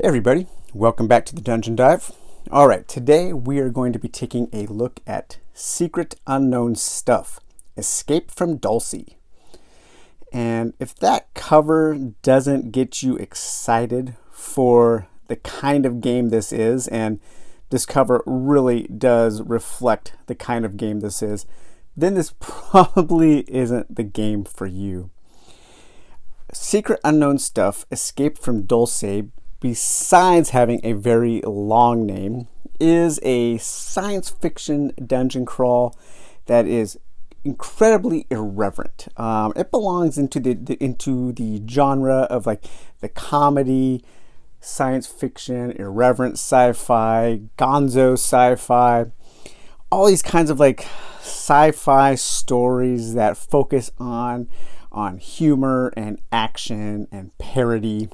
Hey everybody, welcome back to the Dungeon Dive. Alright, today we are going to be taking a look at Secret Unknown Stuff, Escape from Dulce. And if that cover doesn't get you excited for the kind of game this is, and this cover really does reflect the kind of game this is, then this probably isn't the game for you. Secret Unknown Stuff, Escape from Dulce, besides having a very long name, is a science fiction dungeon crawl that is incredibly irreverent. It belongs into the genre of like the comedy, science fiction, irreverent sci-fi, gonzo sci-fi, all these kinds of like sci-fi stories that focus on humor and action and parody.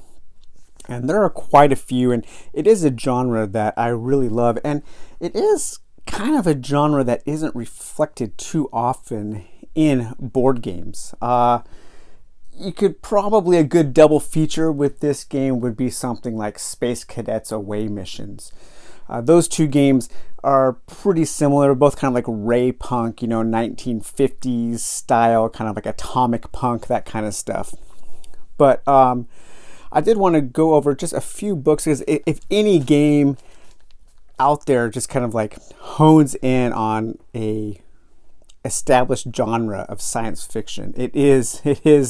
And there are quite a few, and it is a genre that I really love, and it is kind of a genre that isn't reflected too often in board games. You could probably, a good double feature with this game would be something like Space Cadets Away Missions. Those two games are pretty similar, both kind of like ray punk, 1950s style, kind of like atomic punk, that kind of stuff. But I did want to go over just a few books, because if any game out there just kind of like hones in on a established genre of science fiction, it is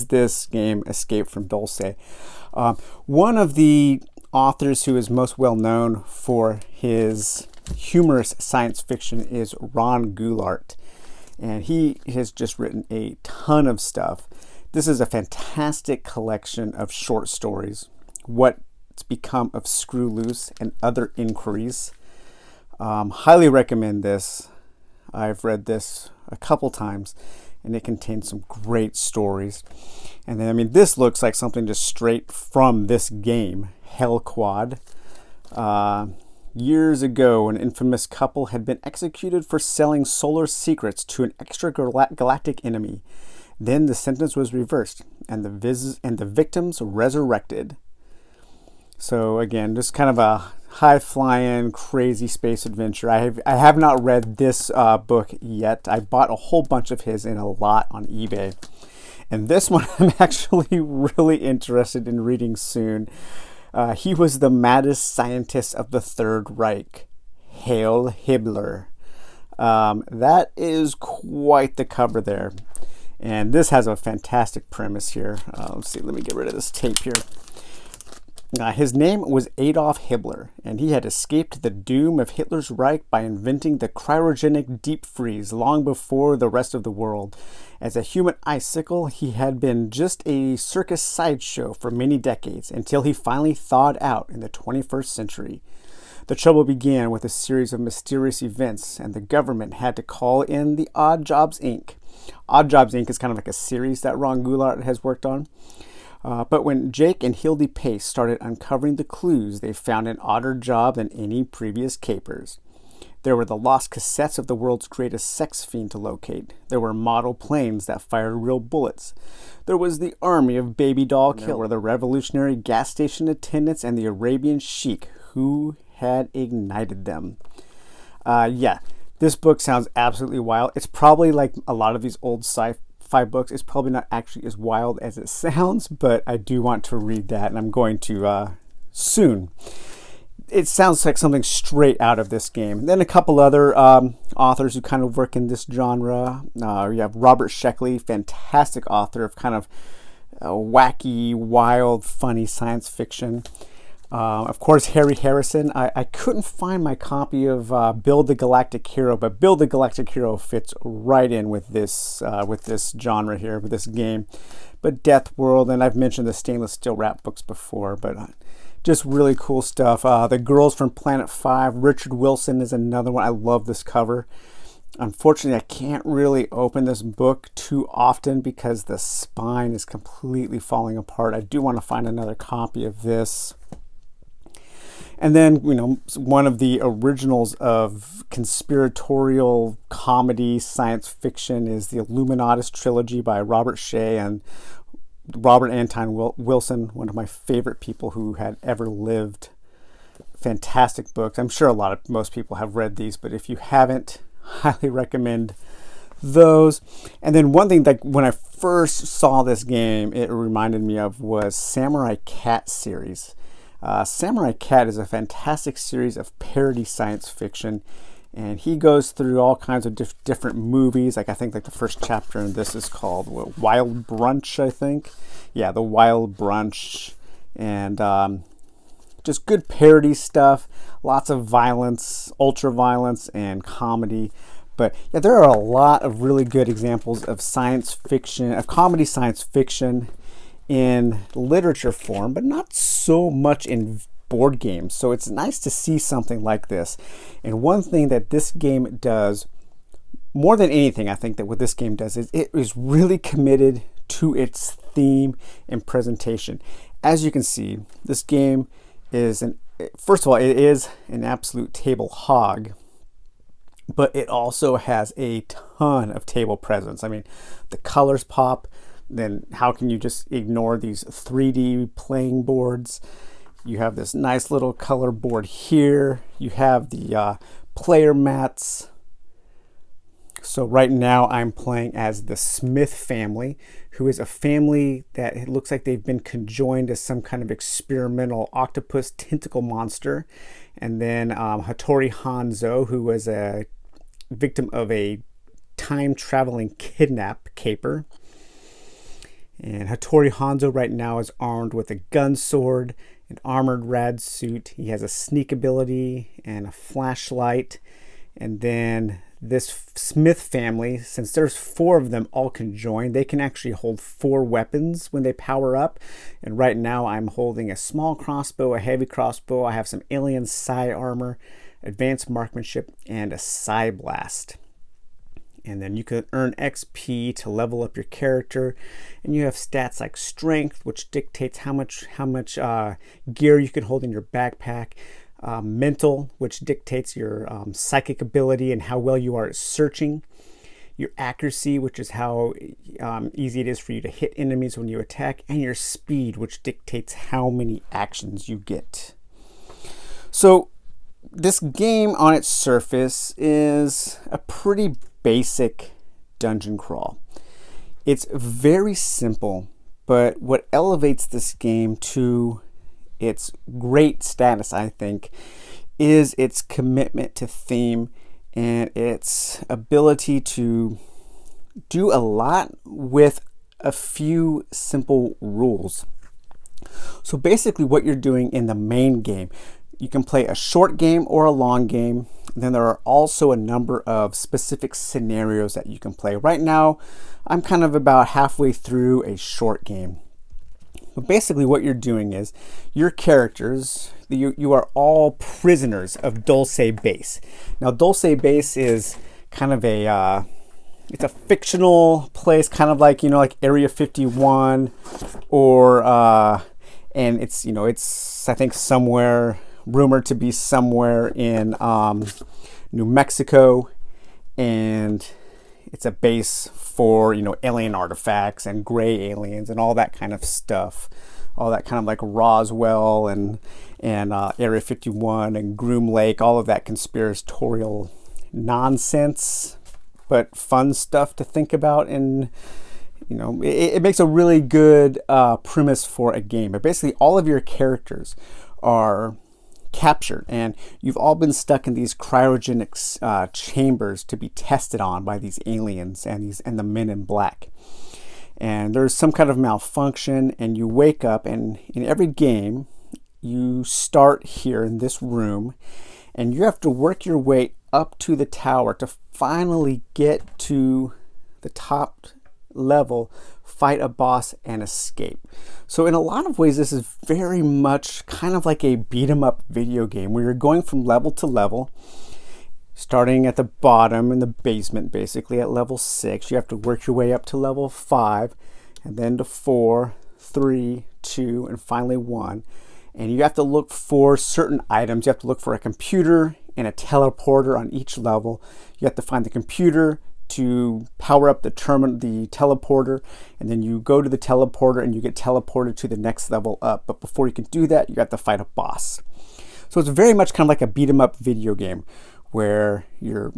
this game, Escape from Dulce. One of the authors who is most well known for his humorous science fiction is Ron Goulart, and he has just written a ton of stuff. This is a fantastic collection of short stories, What's Become of Screw Loose and Other Inquiries. Highly recommend this. I've read this a couple times, and it contains some great stories. And then, this looks like something just straight from this game, Hell Quad. Years ago, an infamous couple had been executed for selling solar secrets to an extragalactic enemy. Then the sentence was reversed, and the victims resurrected. So again, just kind of a high-flying, crazy space adventure. I have not read this book yet. I bought a whole bunch of his in a lot on eBay. And this one I'm actually really interested in reading soon. He was the maddest scientist of the Third Reich, Heil Himmler. That is quite the cover there. And this has a fantastic premise here. Let's see, let me get rid of this tape here. His name was Adolf Hitler, and he had escaped the doom of Hitler's Reich by inventing the cryogenic deep freeze long before the rest of the world. As a human icicle, he had been just a circus sideshow for many decades, until he finally thawed out in the 21st century. The trouble began with a series of mysterious events, and the government had to call in the Odd Jobs Inc. Odd Jobs Inc. is kind of like a series that Ron Goulart has worked on. But when Jake and Hildy Pace started uncovering the clues, they found an odder job than any previous capers. There were the lost cassettes of the world's greatest sex fiend to locate. There were model planes that fired real bullets. There was the army of baby doll killers. There were the revolutionary gas station attendants and the Arabian sheik who had ignited them. This book sounds absolutely wild. It's probably like a lot of these old sci-fi books. It's probably not actually as wild as it sounds, but I do want to read that, and I'm going to soon. It sounds like something straight out of this game. Then a couple other authors who kind of work in this genre. You have Robert Sheckley, fantastic author of kind of wacky, wild, funny science fiction. Of course, Harry Harrison. I couldn't find my copy of Build the Galactic Hero, but Build the Galactic Hero fits right in with this genre here, with this game. But Death World, and I've mentioned the stainless steel wrap books before, but just really cool stuff. The Girls from Planet 5, Richard Wilson is another one. I love this cover. Unfortunately, I can't really open this book too often because the spine is completely falling apart. I do want to find another copy of this. And then, one of the originals of conspiratorial comedy science fiction is the Illuminatus trilogy by Robert Shea and Robert Anton Wilson, one of my favorite people who had ever lived. Fantastic books. I'm sure most people have read these, but if you haven't, highly recommend those. And then one thing that when I first saw this game, it reminded me of was Samurai Cat series. Samurai Cat is a fantastic series of parody science fiction, and he goes through all kinds of different movies. Like I think like the first chapter in this is called Wild Brunch, I think. Yeah, the Wild Brunch, and just good parody stuff. Lots of violence, ultra violence, and comedy. But yeah, there are a lot of really good examples of science fiction, of comedy science fiction in literature form, but not so much in board games. So it's nice to see something like this. And one thing that this game does, more than anything, I think that what this game does is it is really committed to its theme and presentation. As you can see, this game is first of all, it is an absolute table hog, but it also has a ton of table presence. I mean, the colors pop. Then how can you just ignore these 3D playing boards? You have this nice little color board here. You have the player mats. So right now I'm playing as the Smith family, who is a family that it looks like they've been conjoined as some kind of experimental octopus tentacle monster. And then Hattori Hanzo, who was a victim of a time-traveling kidnap caper. And Hattori Hanzo right now is armed with a gun sword, an armored rad suit. He has a sneak ability and a flashlight. And then this Smith family, since there's 4 of them all conjoined, they can actually hold 4 weapons when they power up. And right now I'm holding a small crossbow, a heavy crossbow. I have some alien psi armor, advanced marksmanship, and a psi blast. And then you can earn XP to level up your character, and you have stats like strength, which dictates how much gear you can hold in your backpack. Mental, which dictates your psychic ability and how well you are at searching. Your accuracy, which is how easy it is for you to hit enemies when you attack, and your speed, which dictates how many actions you get. So this game on its surface is a pretty basic dungeon crawl. It's very simple, but what elevates this game to its great status, I think, is its commitment to theme and its ability to do a lot with a few simple rules. So basically what you're doing in the main game, you can play a short game or a long game. Then there are also a number of specific scenarios that you can play. Right now, I'm kind of about halfway through a short game. But basically what you're doing is your characters, you are all prisoners of Dulce Base. Now Dulce Base is kind of it's a fictional place, kind of like, like Area 51 or, and it's, it's I think rumored to be somewhere in New Mexico, and it's a base for alien artifacts and gray aliens and all that kind of stuff, all that kind of like Roswell and Area 51 and Groom Lake, all of that conspiratorial nonsense, but fun stuff to think about. And it makes a really good premise for a game. But basically all of your characters are captured, and you've all been stuck in these cryogenic chambers to be tested on by these aliens and the men in black. And there's some kind of malfunction, and you wake up, and in every game you start here in this room, and you have to work your way up to the tower to finally get to the top level, fight a boss, and escape. So in a lot of ways, this is very much kind of like a beat 'em up video game where you're going from level to level, starting at the bottom in the basement, basically at level 6. You have to work your way up to level 5, and then to 4, 3, 2, and finally 1. And you have to look for certain items. You have to look for a computer and a teleporter on each level. You have to find the computer to power up the teleporter, and then you go to the teleporter and you get teleported to the next level up. But before you can do that, you have to fight a boss. So it's very much kind of like a beat 'em up video game where you're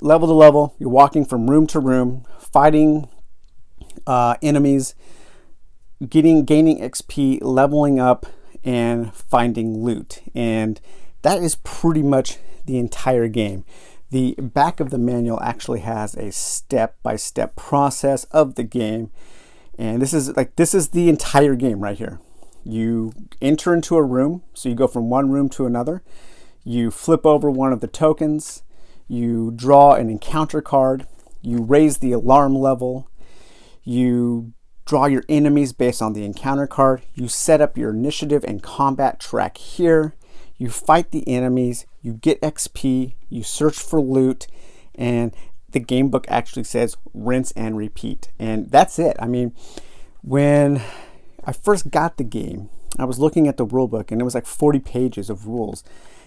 level to level, you're walking from room to room, fighting enemies, gaining XP, leveling up, and finding loot. And that is pretty much the entire game. The back of the manual actually has a step-by-step process of the game. And this is the entire game right here. You enter into a room, so you go from one room to another. You flip over one of the tokens. You draw an encounter card. You raise the alarm level. You draw your enemies based on the encounter card. You set up your initiative and combat track here. You fight the enemies. You get XP. You search for loot. And the game book actually says rinse and repeat. And that's it. I mean, when I first got the game, I was looking at the rule book and it was like 40 pages of rules.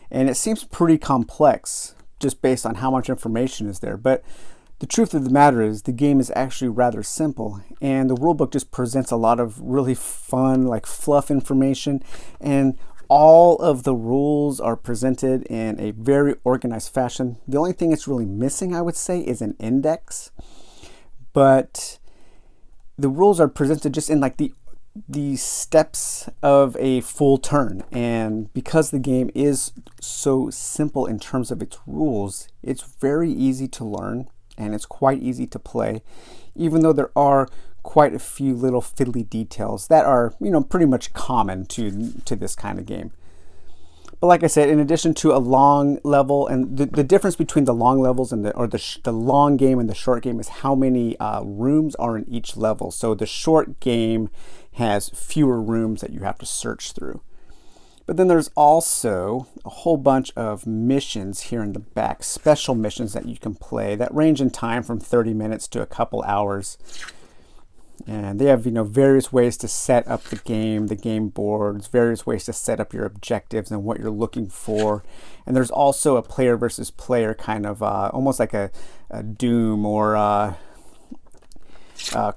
And it seems pretty complex just based on how much information is there. But the truth of the matter is the game is actually rather simple, and the rulebook just presents a lot of really fun, like fluff information, and all of the rules are presented in a very organized fashion. The only thing it's really missing, I would say, is an index, but the rules are presented just in like the steps of a full turn. And because the game is so simple in terms of its rules, it's very easy to learn. And it's quite easy to play, even though there are quite a few little fiddly details that are, pretty much common to this kind of game. But like I said, in addition to a long level, and the difference between the long levels and the long game and the short game is how many rooms are in each level. So the short game has fewer rooms that you have to search through. But then there's also a whole bunch of missions here in the back, special missions that you can play that range in time from 30 minutes to a couple hours. And they have, various ways to set up the game boards, various ways to set up your objectives and what you're looking for. And there's also a player versus player kind of almost like a Doom or a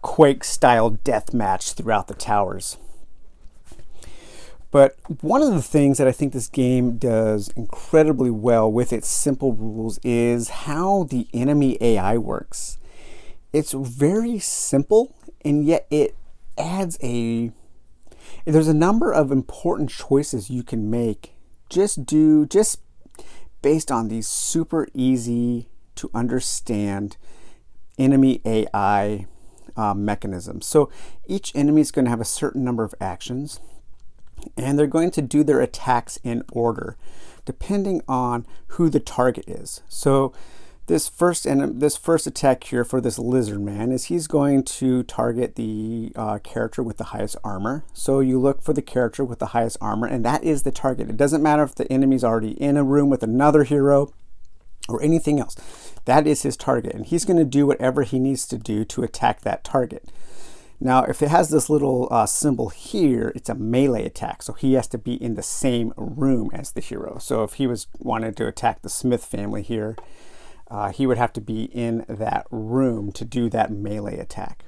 Quake style death match throughout the towers. But one of the things that I think this game does incredibly well with its simple rules is how the enemy AI works. It's very simple, and yet it adds there's a number of important choices you can make just based on these super easy to understand enemy AI mechanisms. So each enemy is going to have a certain number of actions, and they're going to do their attacks in order, depending on who the target is. So this first attack here for this lizard man is he's going to target the character with the highest armor. So you look for the character with the highest armor, and that is the target. It doesn't matter if the enemy's already in a room with another hero or anything else. That is his target, and he's going to do whatever he needs to do to attack that target. Now, if it has this little symbol here, it's a melee attack. So he has to be in the same room as the hero. So if he wanted to attack the Smith family here, he would have to be in that room to do that melee attack.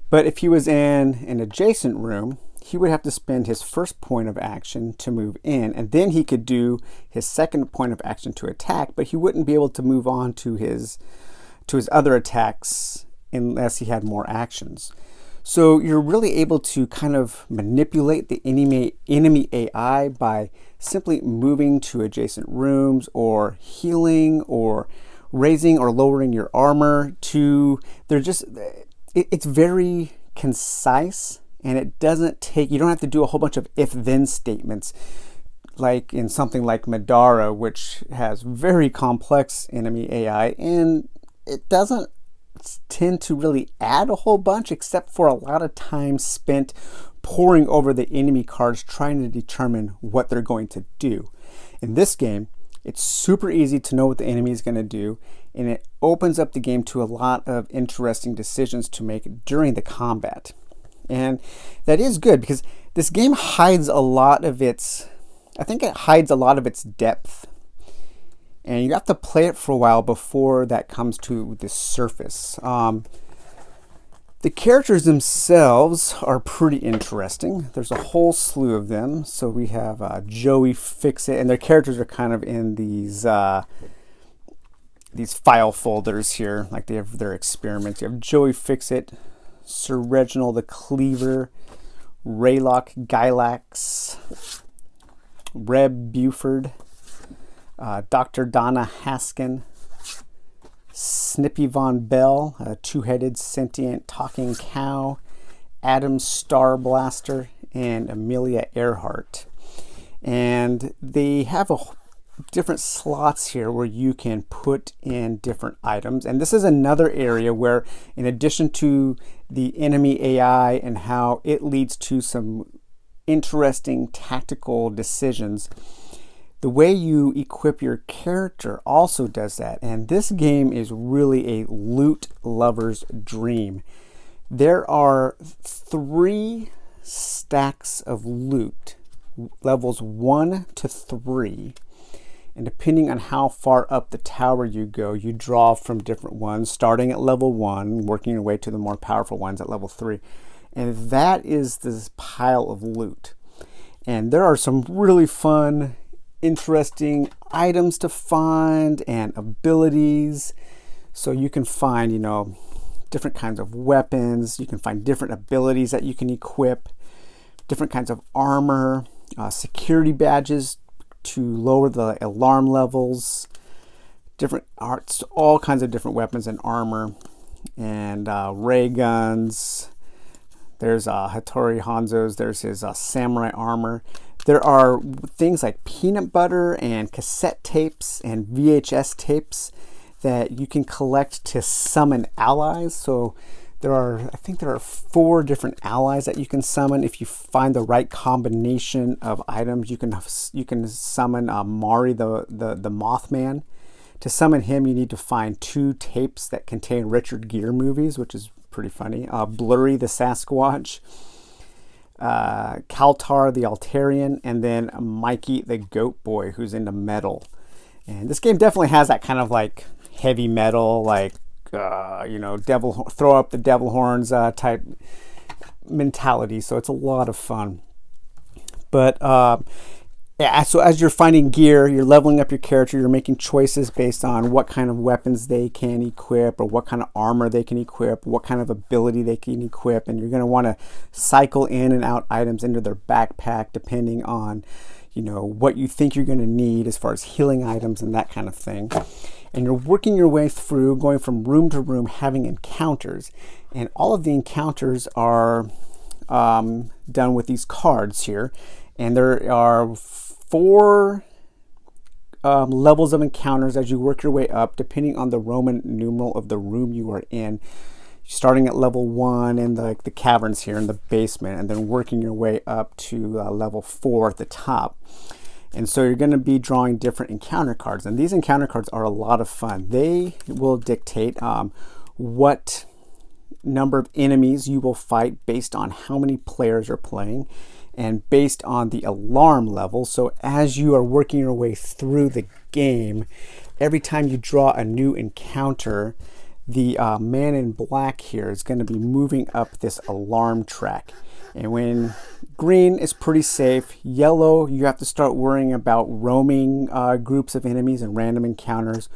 But if he was in an adjacent room, he would have to spend his first point of action to move in, and then he could do his second point of action to attack, but he wouldn't be able to move on to his other attacks unless he had more actions. So you're really able to kind of manipulate the enemy AI by simply moving to adjacent rooms or healing or raising or lowering your armor it's very concise, and it doesn't take, you don't have to do a whole bunch of if-then statements like in something like Madara, which has very complex enemy AI, and it doesn't tend to really add a whole bunch except for a lot of time spent poring over the enemy cards trying to determine what they're going to do. In this game, it's super easy to know what the enemy is going to do, and it opens up the game to a lot of interesting decisions to make during the combat. And that is good because this game hides a lot of its depth. And you have to play it for a while before that comes to the surface. The characters themselves are pretty interesting. There's a whole slew of them. So we have Joey Fix-It, and their characters are kind of in these file folders here, like they have their experiments. You have Joey Fix-It, Sir Reginald the Cleaver, Raylock Gylax, Reb Buford, Dr. Donna Haskin, Snippy Von Bell, a two-headed sentient talking cow, Adam Starblaster, and Amelia Earhart. And they have different slots here where you can put in different items. And this is another area where, in addition to the enemy AI and how it leads to some interesting tactical decisions, the way you equip your character also does that. And this game is really a loot lover's dream. There are 3 stacks of loot, levels 1 to 3. And depending on how far up the tower you go, you draw from different ones, starting at level 1, working your way to the more powerful ones at level 3. And that is this pile of loot. And there are some really fun, interesting items to find and abilities. So you can find, different kinds of weapons. You can find different abilities that you can equip, different kinds of armor, security badges to lower the alarm levels, different arts, all kinds of different weapons and armor, and ray guns. There's Hattori Hanzo's, there's his samurai armor. There are things like peanut butter and cassette tapes and VHS tapes that you can collect to summon allies. So I think there are 4 different allies that you can summon. If you find the right combination of items, you can summon Mari the Mothman. To summon him, you need to find 2 tapes that contain Richard Gere movies, which is pretty funny. Blurry the Sasquatch, Kaltar the Altarian, and then Mikey the Goat Boy, who's into metal. And this game definitely has that kind of like heavy metal, like throw up the devil horns type mentality. So it's a lot of fun. But so as you're finding gear, you're leveling up your character, you're making choices based on what kind of weapons they can equip, or what kind of armor they can equip, what kind of ability they can equip, and you're going to want to cycle in and out items into their backpack depending on what you think you're going to need as far as healing items and that kind of thing. And you're working your way through, going from room to room, having encounters. And all of the encounters are done with these cards here. And there are 4 levels of encounters as you work your way up, depending on the Roman numeral of the room you are in. Starting at level 1 in the caverns here in the basement, and then working your way up to level 4 at the top. And so you're going to be drawing different encounter cards. And these encounter cards are a lot of fun. They will dictate what number of enemies you will fight based on how many players are playing and based on the alarm level. So as you are working your way through the game, every time you draw a new encounter, the man in black here is going to be moving up this alarm track. And when green is pretty safe, yellow, you have to start worrying about roaming groups of enemies and random encounters.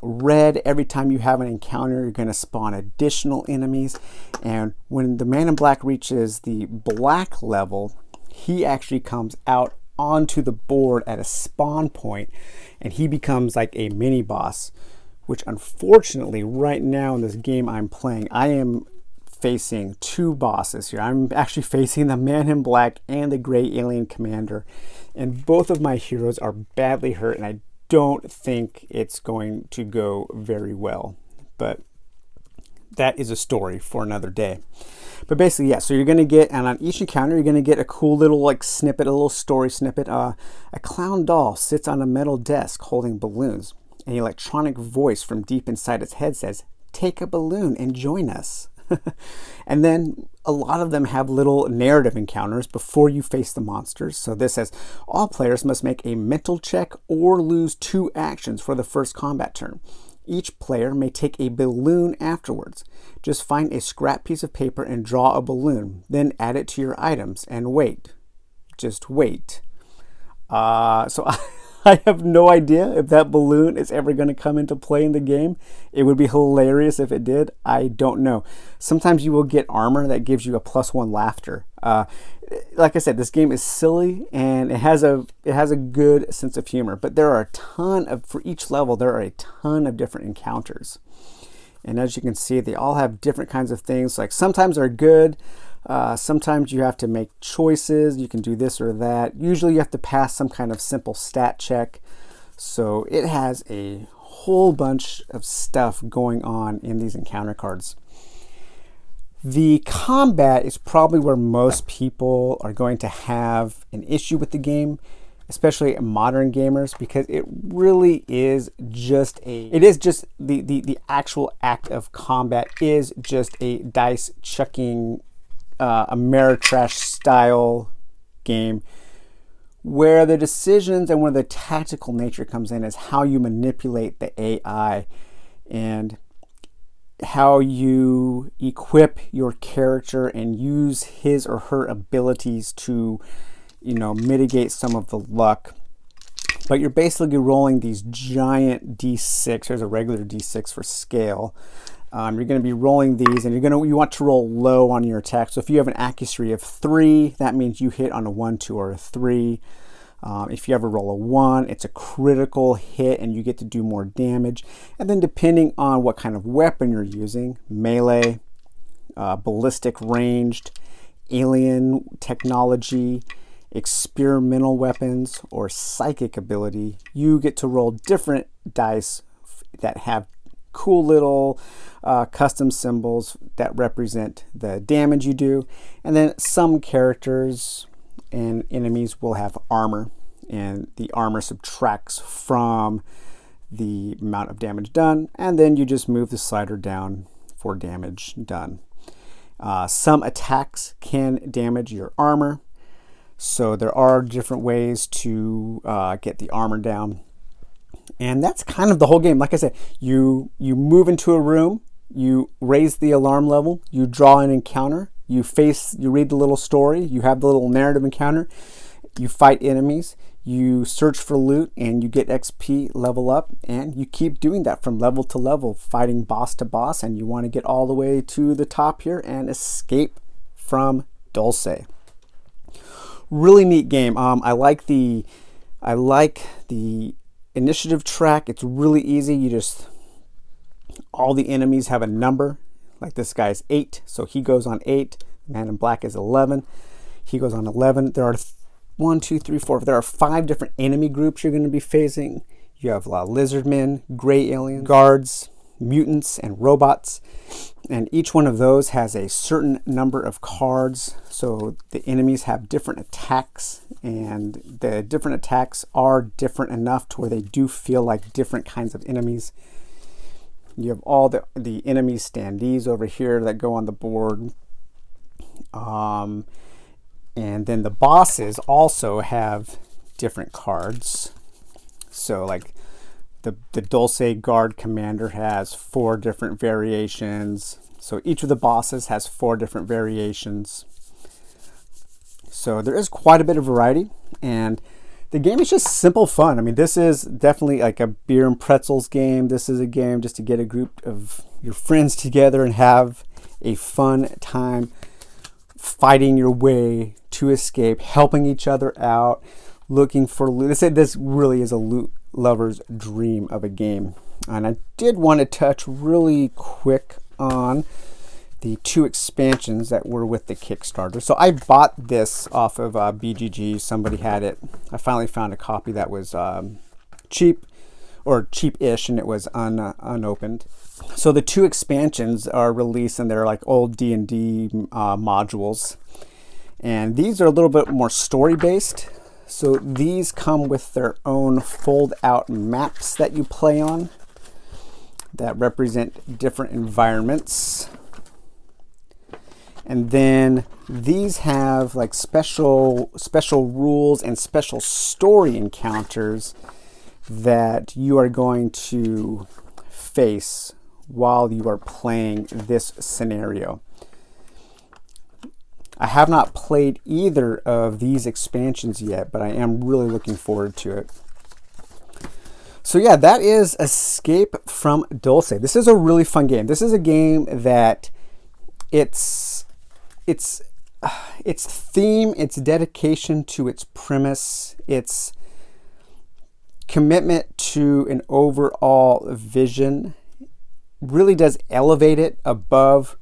Red, every time you have an encounter, you're going to spawn additional enemies. And when the man in black reaches the black level, he actually comes out onto the board at a spawn point, and he becomes like a mini boss, which unfortunately right now in this game I'm playing, I am facing 2 bosses here. I'm actually facing the man in black and the gray alien commander, and both of my heroes are badly hurt, and I don't think it's going to go very well. But that is a story for another day. But basically, yeah, so you're going to get, and on each encounter, you're going to get a cool little snippet, a little story snippet. A clown doll sits on a metal desk holding balloons. An electronic voice from deep inside its head says, "Take a balloon and join us." And then a lot of them have little narrative encounters before you face the monsters. So this says, all players must make a mental check or lose 2 actions for the first combat turn. Each player may take a balloon afterwards. Just find a scrap piece of paper and draw a balloon. Then add it to your items and wait. Just wait. So I have no idea if that balloon is ever going to come into play in the game. It would be hilarious if it did. I don't know. Sometimes you will get armor that gives you a +1 laughter. Like I said, this game is silly and it has a good sense of humor. But there are for each level, there are a ton of different encounters. And as you can see, they all have different kinds of things. Like sometimes they're good. Sometimes you have to make choices. You can do this or that. Usually you have to pass some kind of simple stat check. So it has a whole bunch of stuff going on in these encounter cards. The combat is probably where most people are going to have an issue with the game, especially modern gamers, because it really is just the actual act of combat is just a dice chucking Ameritrash style game, where the decisions and where the tactical nature comes in is how you manipulate the AI and how you equip your character and use his or her abilities to, mitigate some of the luck. But you're basically rolling these giant D6. There's a regular D6 for scale. You're going to be rolling these, and you want to roll low on your attack. So if you have an accuracy of 3, that means you hit on a 1, 2, or a 3. If you ever roll a 1, it's a critical hit, and you get to do more damage. And then depending on what kind of weapon you're using, melee, ballistic ranged, alien technology, experimental weapons, or psychic ability, you get to roll different dice that have cool little custom symbols that represent the damage you do. And then some characters and enemies will have armor, and the armor subtracts from the amount of damage done, and then you just move the slider down for damage done. Some attacks can damage your armor, so there are different ways to get the armor down. And that's kind of the whole game. Like I said, you move into a room, you raise the alarm level, you draw an encounter, you read the little story, you have the little narrative encounter, you fight enemies, you search for loot, and you get XP, level up, and you keep doing that from level to level, fighting boss to boss, and you want to get all the way to the top here and escape from Dulce. Really neat game. I like the initiative track. It's really easy. All the enemies have a number. Like this guy's 8, so he goes on 8. Man in black is 11. He goes on 11. There are 1, 2, 3, 4. There are 5 different enemy groups you're going to be facing. You have lizardmen, gray aliens, guards, mutants, and robots. And each one of those has a certain number of cards. So the enemies have different attacks, and the different attacks are different enough to where they do feel like different kinds of enemies. You have all the enemy standees over here that go on the board. And then the bosses also have different cards. So like the Dulce Guard Commander has 4 different variations. So each of the bosses has 4 different variations. So there is quite a bit of variety, and the game is just simple fun. I mean, this is definitely like a beer and pretzels game. This is a game just to get a group of your friends together and have a fun time fighting your way to escape, helping each other out, looking for loot. This really is a loot lover's dream of a game. And I did want to touch really quick on the 2 expansions that were with the Kickstarter. So I bought this off of BGG. Somebody had it. I finally found a copy that was cheap, or cheap-ish, and it was unopened. So the 2 expansions are released, and they're like old D&D modules. And these are a little bit more story-based. So these come with their own fold-out maps that you play on that represent different environments. And then these have like special rules and special story encounters that you are going to face while you are playing this scenario. I have not played either of these expansions yet, but I am really looking forward to it. So yeah, that is Escape from Dulce. This is a really fun game. This is a game that its theme, its dedication to its premise, its commitment to an overall vision really does elevate it above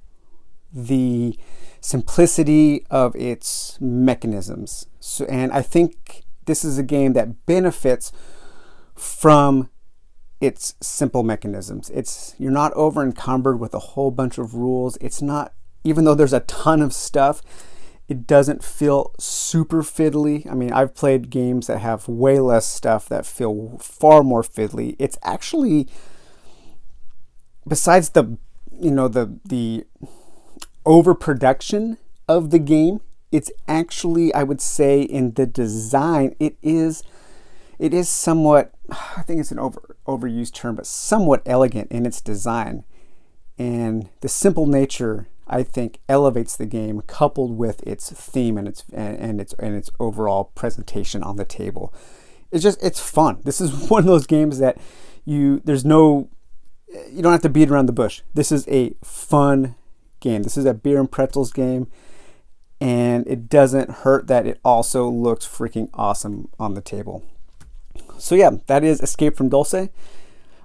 the simplicity of its mechanisms. So, and I think this is a game that benefits from its simple mechanisms. You're not over encumbered with a whole bunch of rules. It's not, even though there's a ton of stuff, it doesn't feel super fiddly. I mean, I've played games that have way less stuff that feel far more fiddly. It's actually, besides the overproduction of the game, it's actually, I would say, in the design, it is somewhat, I think it's an overused term, but somewhat elegant in its design. And the simple nature, I think, elevates the game, coupled with its theme and its overall presentation on the table. It's fun. This is one of those games that you don't have to beat around the bush. This is a fun game. This is a beer and pretzels game, and it doesn't hurt that it also looks freaking awesome on the table. So yeah, that is Escape from Dulce.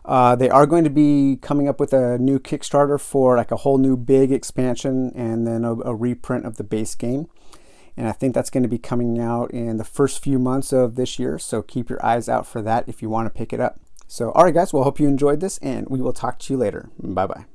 They are going to be coming up with a new Kickstarter for like a whole new big expansion and then a reprint of the base game. And I think that's going to be coming out in the first few months of this year. So keep your eyes out for that if you want to pick it up. So, all right, guys, well, hope you enjoyed this, and we will talk to you later. Bye-bye.